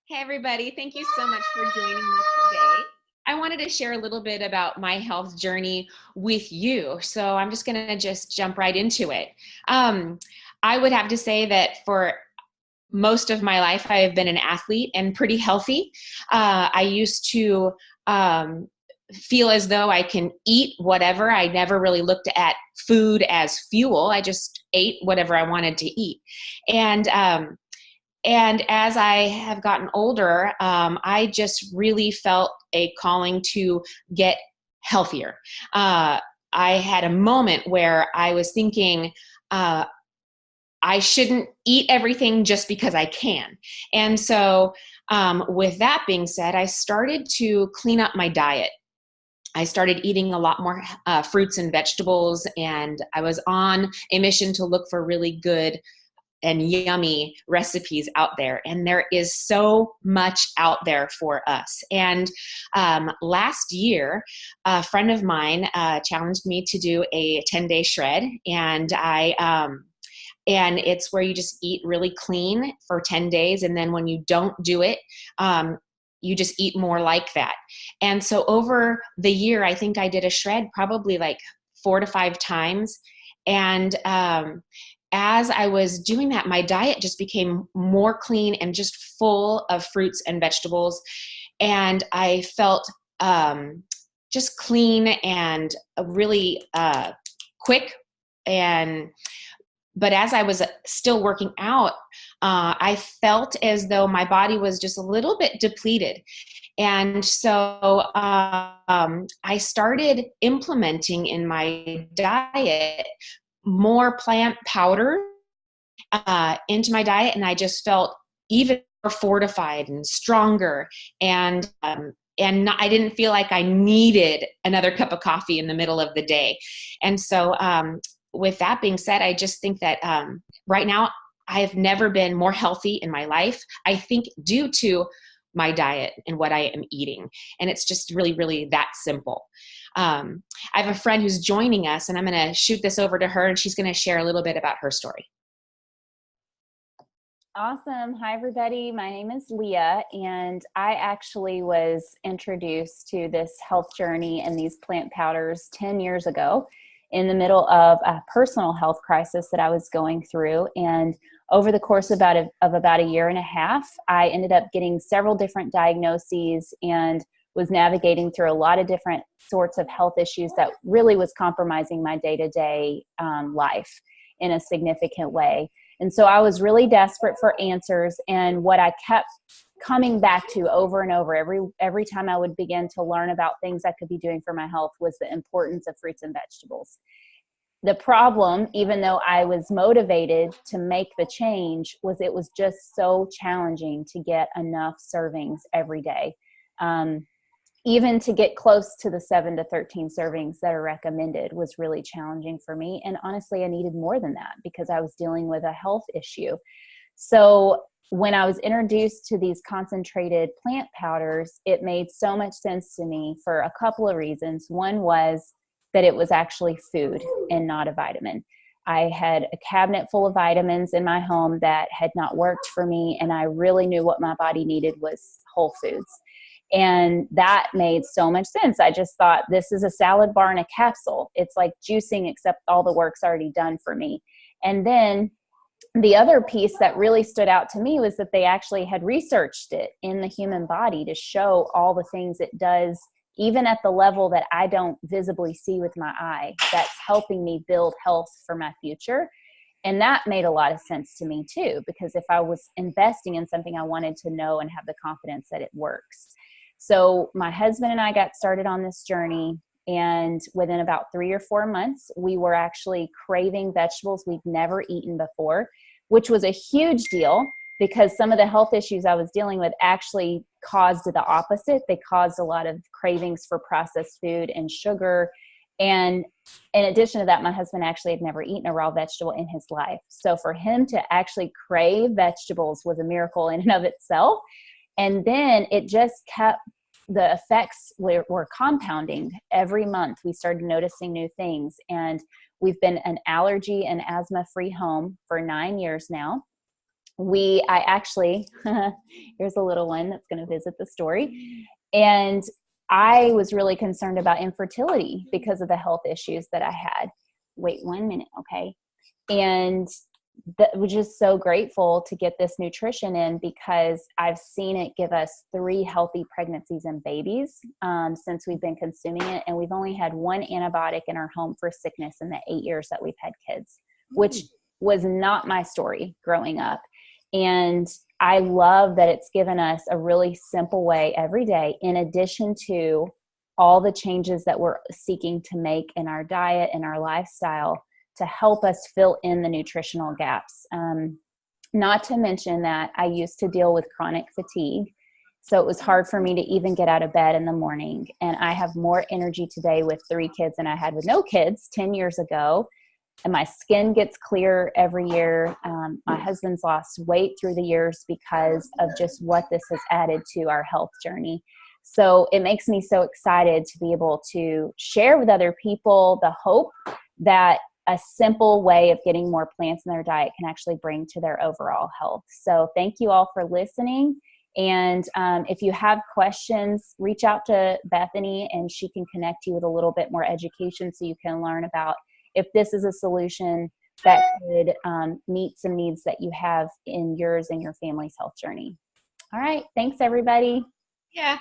Hey, everybody. Thank you so much for joining me today. I wanted to share a little bit about my health journey with you. So I'm just going to just jump right into it. Um, I would have to say that for most of my life, I have been an athlete and pretty healthy. I used to um, feel as though I can eat whatever. I never really looked at food as fuel. I just ate whatever I wanted to eat. And and as I have gotten older, I just really felt a calling to get healthier. Uh, I had a moment where I was thinking, uh, I shouldn't eat everything just because I can. And so, with that being said, I started to clean up my diet. I started eating a lot more fruits and vegetables, and I was on a mission to look for really good and yummy recipes out there. And there is so much out there for us. And last year, a friend of mine challenged me to do a 10-day shred. And it's where you just eat really clean for 10 days. And then when you don't do it, you just eat more like that. And so over the year, I think I did a shred probably like 4 to 5 times. And as I was doing that, my diet just became more clean and just full of fruits and vegetables. And I felt just clean and really quick. But as I was still working out, I felt as though my body was just a little bit depleted. And so I started implementing in my diet more plant powder into my diet, and I just felt even more fortified and stronger. I didn't feel like I needed another cup of coffee in the middle of the day. And so, with that being said, I just think that right now I have never been more healthy in my life. I think due to my diet and what I am eating, and it's just really, really that simple. I have a friend who's joining us, and I'm going to shoot this over to her, and she's going to share a little bit about her story. Awesome. Hi, everybody. My name is Leah, and I actually was introduced to this health journey and these plant powders 10 years ago in the middle of a personal health crisis that I was going through. And over the course of about a year and a half, I ended up getting several different diagnoses and was navigating through a lot of different sorts of health issues that really was compromising my day-to-day life in a significant way. And so I was really desperate for answers. And what I kept coming back to over and over, every time I would begin to learn about things I could be doing for my health, was the importance of fruits and vegetables. The problem, even though I was motivated to make the change, was it was just so challenging to get enough servings every day. Even to get close to the 7 to 13 servings that are recommended was really challenging for me. And honestly, I needed more than that because I was dealing with a health issue. So when I was introduced to these concentrated plant powders, it made so much sense to me for a couple of reasons. One was that it was actually food and not a vitamin. I had a cabinet full of vitamins in my home that had not worked for me, and I really knew what my body needed was whole foods. And that made so much sense. I just thought, this is a salad bar in a capsule. It's like juicing, except all the work's already done for me. And then the other piece that really stood out to me was that they actually had researched it in the human body to show all the things it does, even at the level that I don't visibly see with my eye, that's helping me build health for my future. And that made a lot of sense to me too, because if I was investing in something, I wanted to know and have the confidence that it works. So my husband and I got started on this journey, and within about 3 or 4 months, we were actually craving vegetables we'd never eaten before, which was a huge deal because some of the health issues I was dealing with actually caused the opposite. They caused a lot of cravings for processed food and sugar. And in addition to that, my husband actually had never eaten a raw vegetable in his life. So for him to actually crave vegetables was a miracle in and of itself. And then it just kept, the effects were compounding. Every month we started noticing new things. And we've been an allergy and asthma-free home for 9 years now. I actually, here's a little one that's going to visit the story. And I was really concerned about infertility because of the health issues that I had. Wait 1 minute. Okay. And that was just so grateful to get this nutrition in, because I've seen it give us 3 healthy pregnancies and babies since we've been consuming it. And we've only had 1 antibiotic in our home for sickness in the 8 years that we've had kids, which was not my story growing up. And I love that it's given us a really simple way every day, in addition to all the changes that we're seeking to make in our diet and our lifestyle to help us fill in the nutritional gaps. Not to mention that I used to deal with chronic fatigue. So it was hard for me to even get out of bed in the morning. And I have more energy today with 3 kids than I had with no kids 10 years ago. And my skin gets clear every year. My husband's lost weight through the years because of just what this has added to our health journey. So it makes me so excited to be able to share with other people the hope that a simple way of getting more plants in their diet can actually bring to their overall health. So thank you all for listening. And if you have questions, reach out to Bethany and she can connect you with a little bit more education so you can learn about if this is a solution that could meet some needs that you have in yours and your family's health journey. All right. Thanks, everybody. Yeah.